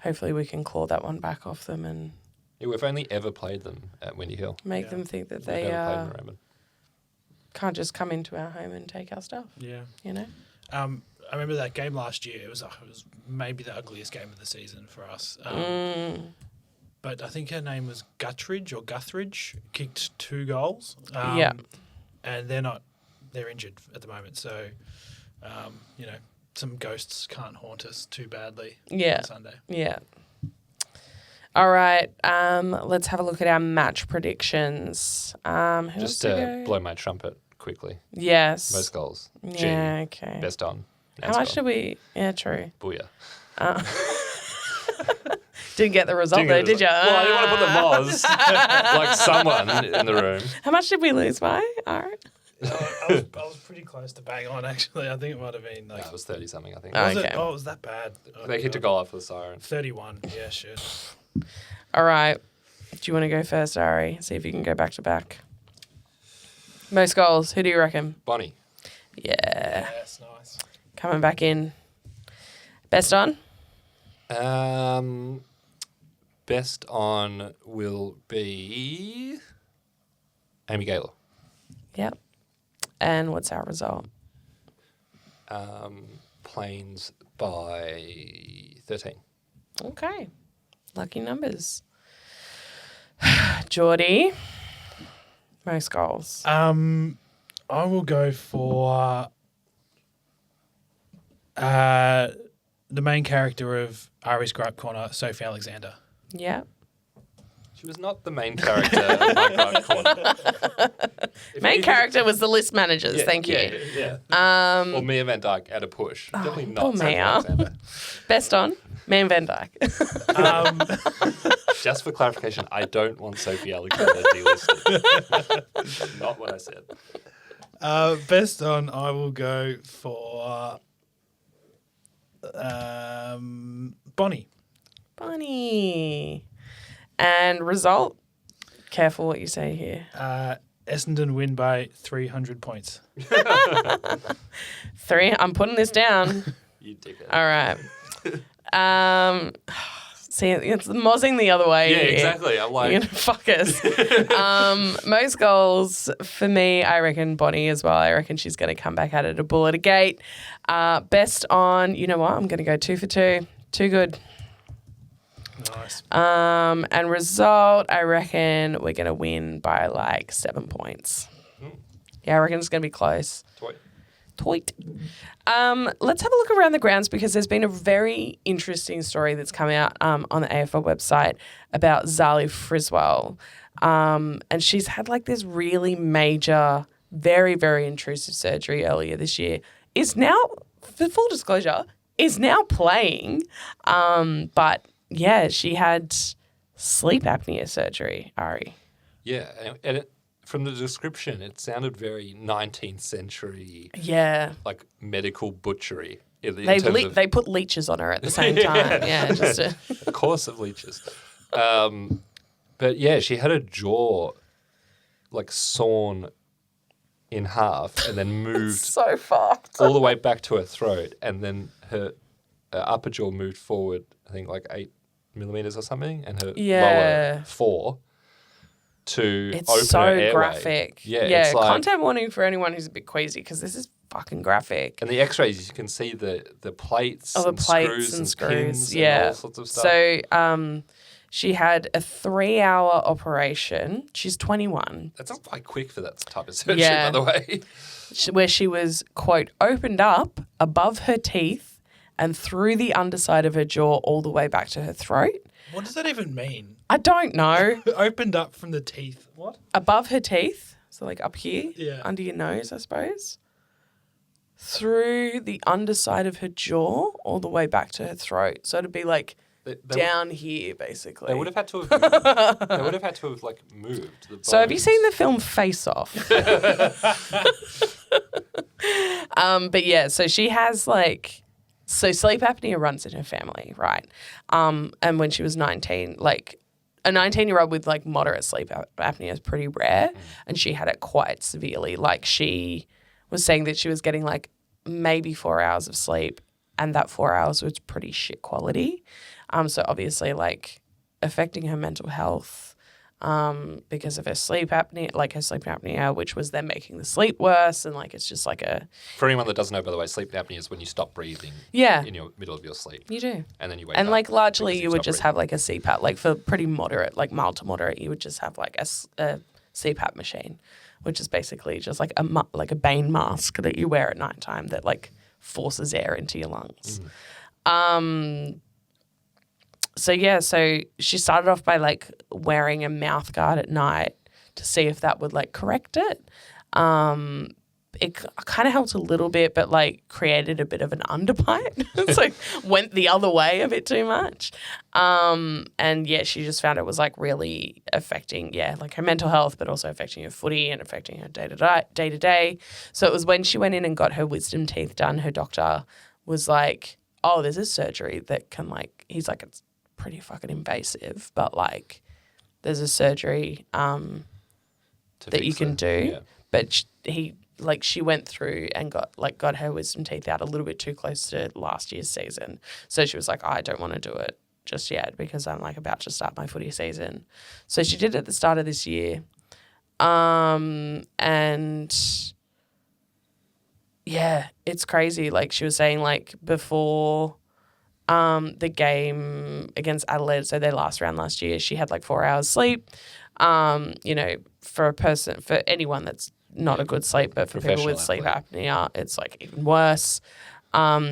hopefully we can claw that one back off them and we've only ever played them at Windy Hill. make them think that We've they never played in Redmond. can't just come into our home and take our stuff. Yeah. You know? I remember that game last year. It was maybe the ugliest game of the season for us. But I think her name was Guthridge, kicked 2 goals. And they're injured at the moment. So, some ghosts can't haunt us too badly on Sunday. Yeah. All right. Let's have a look at our match predictions. Just to blow my trumpet quickly. Yes. Most goals. Yeah, okay. Best on. How much did we... Yeah, true. Booyah. Didn't get the result though, did you? Well, I didn't want to put the Moz like someone in the room. How much did we lose by? All right. I was pretty close to bang on, actually. I think it might have been like... it was 30-something, I think. Was it? Oh, it was that bad? They kicked a goal after the siren. 31. Yeah, shit. All right. Do you want to go first, Ari? See if you can go back to back. Most goals. Who do you reckon? Bonnie. Yeah. Yes, nice. Coming back in. Best on? Best on will be Amy Gaylor. Yep. And what's our result? Plains by 13. Okay. Lucky numbers. Jordy. Most goals. I will go for the main character of Ari's Gripe Corner, Sophie Alexander. Yeah. She was not the main character of my Gripe Corner. Main character was the list managers. Thank you. Yeah. Or Mia Van Dyke at a push. Definitely not Sophie Alexander. Best on? Man Van Dyke. Just for clarification, I don't want Sophie Alexander delisted. Not what I said. Best on, I will go for Bonnie. Bunny. And result? Careful what you say here. Essendon win by 300 points. 3. I'm putting this down. You dickhead. All right. See, it's mozzing the other way. Yeah, exactly. I'm like... You're going to fuck us. Most goals for me, I reckon Bonnie as well. I reckon she's going to come back at it a bull at a gate. Best on, you know what? I'm going to go 2 for 2. Too good. Nice. And result, I reckon we're going to win by like 7 points. Yeah, I reckon it's going to be close. Toit. Let's have a look around the grounds because there's been a very interesting story that's come out on the AFL website about Zali Friswell. And she's had like this really major, very, very intrusive surgery earlier this year. Is now, for full disclosure, is now playing. But yeah, she had sleep apnea surgery, Ari. Yeah, and from the description, it sounded very 19th century. Yeah. Like medical butchery. They put leeches on her at the same time. Yeah, just a course of leeches. But yeah, she had her jaw like sawn in half and then moved so fucked all the way back to her throat, and then her upper jaw moved forward, I think like 8 millimeters or something, and her lower 4 to it's open so her airway. Graphic. Yeah, it's like, content warning for anyone who's a bit queasy because this is fucking graphic. And the X-rays, you can see the plates, screws and pins and all sorts of stuff. So she had a 3-hour operation. She's 21. That's not quite quick for that type of surgery, by the way. Where she was, quote, opened up above her teeth and through the underside of her jaw all the way back to her throat. What does that even mean? I don't know. Opened up from the teeth. What? Above her teeth. So like up here. Yeah. Under your nose, I suppose. Through the underside of her jaw all the way back to her throat. So it'd be like down here, basically. They would have had to have like moved the bones. So have you seen the film Face Off? But yeah, so she has like... So sleep apnea runs in her family, right? And when she was 19, like a 19-year-old with like moderate sleep apnea is pretty rare, and she had it quite severely. Like she was saying that she was getting like maybe 4 hours of sleep and that 4 hours was pretty shit quality. So obviously, like, affecting her mental health because of her sleep apnea, which was then making the sleep worse. And, like, it's just like a... For anyone that doesn't know, by the way, sleep apnea is when you stop breathing in your middle of your sleep. You do. And then you wake up. And, like, largely you would just breathing. have, like, a CPAP. Like, for pretty moderate, like, mild to moderate, you would just have, like, a CPAP machine, which is basically just, like, a Bane mask that you wear at nighttime that, like, forces air into your lungs. So she started off by, like, wearing a mouth guard at night to see if that would, like, correct it. It kind of helped a little bit, but, like, created a bit of an underbite. It's like went the other way a bit too much. And, yeah, she just found it was, like, really affecting, like, her mental health, but also affecting her footy and affecting her day-to-day. So it was when she went in and got her wisdom teeth done, her doctor was like, oh, there's a surgery that can, like, he's like, it's pretty fucking invasive, but, like, there's a surgery that you can do. Yeah. But she went through and got her wisdom teeth out a little bit too close to last year's season. So she was like, I don't want to do it just yet because I'm, like, about to start my footy season. So she did it at the start of this year. And yeah, it's crazy. Like, she was saying, like, before the game against Adelaide, so their last round last year, she had, like, 4 hours sleep. For anyone that's not a good sleep, but for people with sleep apnea, it's, like, even worse.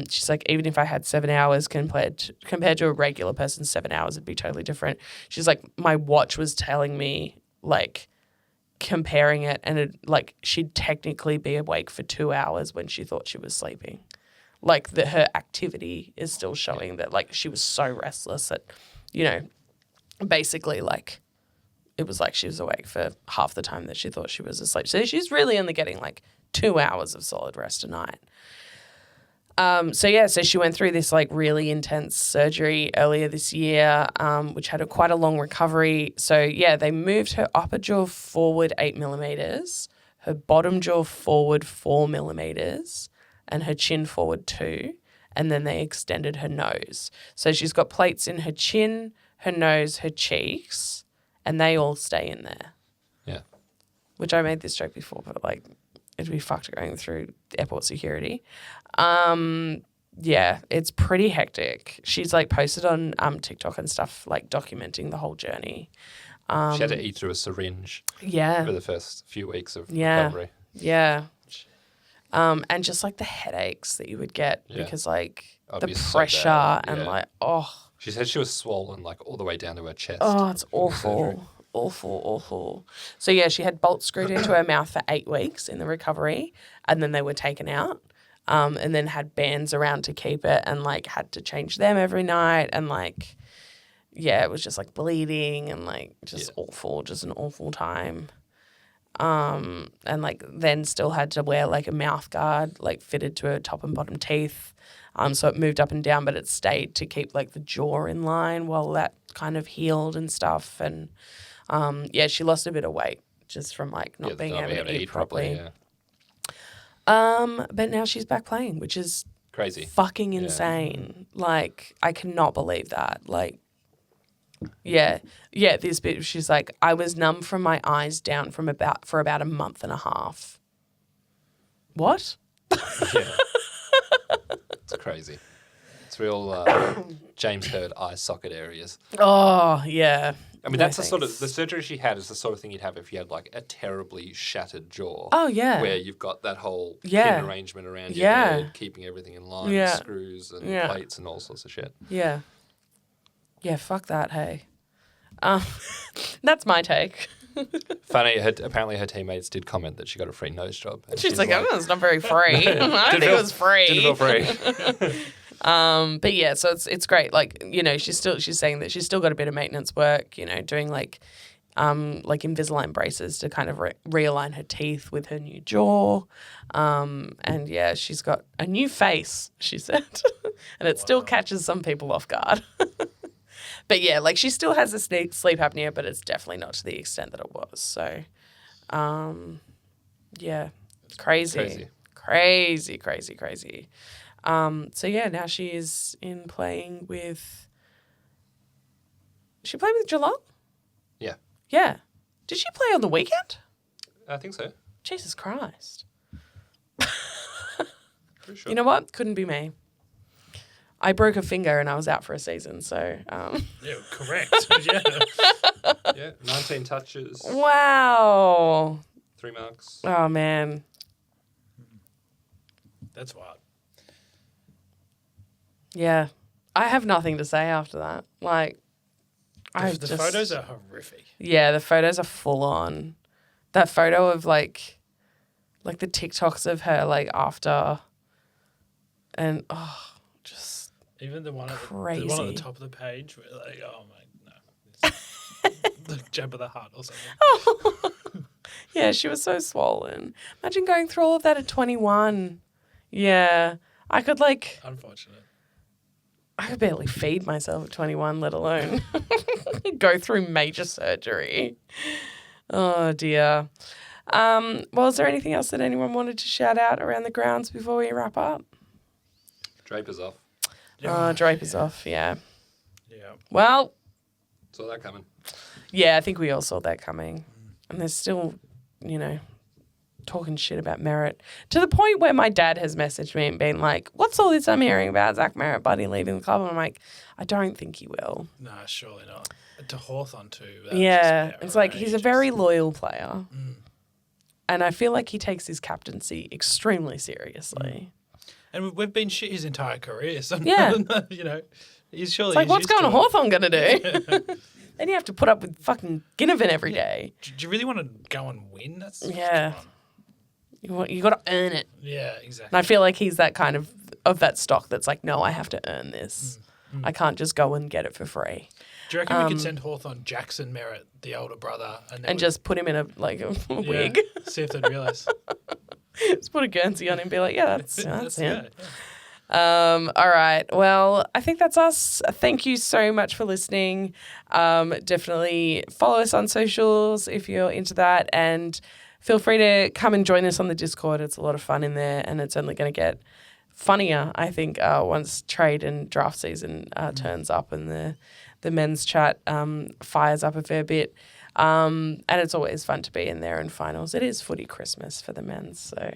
She's like, even if I had 7 hours compared to a regular person's 7 hours, it'd be totally different. She's like, my watch was telling me, like, comparing it, and like, she'd technically be awake for 2 hours when she thought she was sleeping. Like, her activity is still showing that, like, she was so restless that, basically, like, it was like she was awake for half the time that she thought she was asleep. So she's really only getting, like, 2 hours of solid rest a night. So she went through this, like, really intense surgery earlier this year, which had quite a long recovery. So, yeah, they moved her upper jaw forward 8 millimeters, her bottom jaw forward 4 millimeters, and her chin forward 2, and then they extended her nose. So she's got plates in her chin, her nose, her cheeks, and they all stay in there. Yeah. Which I made this joke before, but, like, it'd be fucked going through airport security. Yeah, it's pretty hectic. She's, like, posted on TikTok and stuff, like, documenting the whole journey. She had to eat through a syringe for the first few weeks of recovery. Yeah. And just, like, the headaches that you would get because, like, the pressure and, like, She said she was swollen, like, all the way down to her chest. Oh, it's awful. Awful. So, yeah, she had bolts screwed into her mouth for 8 weeks in the recovery, and then they were taken out, and then had bands around to keep it, and, like, had to change them every night, and, like, yeah, it was just, like, bleeding and, like, just awful, just an awful time. And, like, then still had to wear, like, a mouth guard, like, fitted to her top and bottom teeth. So it moved up and down, but it stayed to keep, like, the jaw in line while that kind of healed and stuff. And, she lost a bit of weight just from, like, not being able to eat properly. But now she's back playing, which is crazy, fucking insane. Like, I cannot believe that. Like, this bit, she's like, I was numb from my eyes down for about a month and a half. What? Yeah. It's crazy. It's real James Hird eye socket areas. Oh, yeah. I mean, that's the surgery she had is the sort of thing you'd have if you had, like, a terribly shattered jaw. Oh, yeah. Where you've got that whole pin arrangement around your head, keeping everything in line, screws and plates and all sorts of shit. Yeah. Yeah, fuck that, hey. That's my take. Funny, apparently her teammates did comment that she got a free nose job. And she's like, oh, it's not very free. I don't think it was free. Didn't feel free. But yeah, so it's great. Like, she's saying that she's still got a bit of maintenance work, doing like Invisalign braces to kind of realign her teeth with her new jaw. And yeah, she's got a new face, she said. And it still catches some people off guard. But yeah, like, she still has a sleep apnea, but it's definitely not to the extent that it was. So, yeah, crazy. crazy, crazy, crazy. So yeah, now she is playing with. She played with Geelong? Yeah. Yeah. Did she play on the weekend? I think so. Jesus Christ. Pretty sure. You know what? Couldn't be me. I broke a finger and I was out for a season, so... Yeah, correct. Yeah. Yeah, 19 touches. Wow. 3 marks. Oh, man. That's wild. Yeah. I have nothing to say after that. Like, The photos are horrific. Yeah, the photos are full on. That photo of, like the TikToks of her, like, after... And, just... Even the one, crazy. The one at the top of the page, where like, oh my, no. The jab of the heart or something. Oh. Yeah, she was so swollen. Imagine going through all of that at 21. Yeah. I could, like... Unfortunate. I could barely feed myself at 21, let alone go through major surgery. Oh, dear. Well, is there anything else that anyone wanted to shout out around the grounds before we wrap up? Draper's off. Oh, Draper's off, yeah. Yeah. Well... Saw that coming. Yeah, I think we all saw that coming. And there's still, talking shit about Merritt. To the point where my dad has messaged me and been like, what's all this I'm hearing about Zach Merritt, buddy, leaving the club? And I'm like, I don't think he will. No, surely not. To Hawthorn too. Yeah, it's like he's a very loyal player. Mm. And I feel like he takes his captaincy extremely seriously. And we've been shit his entire career. So, Yeah. He's surely... It's like, what's going on Hawthorn going to do? Yeah. Then you have to put up with fucking Ginnivan every day. Do you really want to go and win? That's Yeah. You got to earn it. Yeah, exactly. And I feel like he's that kind of that stock that's like, no, I have to earn this. I can't just go and get it for free. Do you reckon we could send Hawthorn Jackson Merritt, the older brother, and just put him in a wig? See if they'd realise. Just put a Guernsey on him and be like, yeah, that's him. Yeah. All right. Well, I think that's us. Thank you so much for listening. Definitely follow us on socials if you're into that, and feel free to come and join us on the Discord. It's a lot of fun in there, and it's only going to get funnier, I think, once trade and draft season turns up and the men's chat fires up a fair bit. And it's always fun to be in there in finals. It is footy Christmas for the men's. So,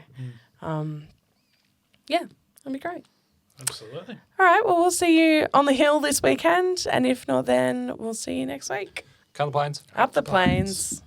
yeah, that'll be great. Absolutely. All right. Well, we'll see you on the hill this weekend. And if not, then we'll see you next week. Count the planes. Up the plains.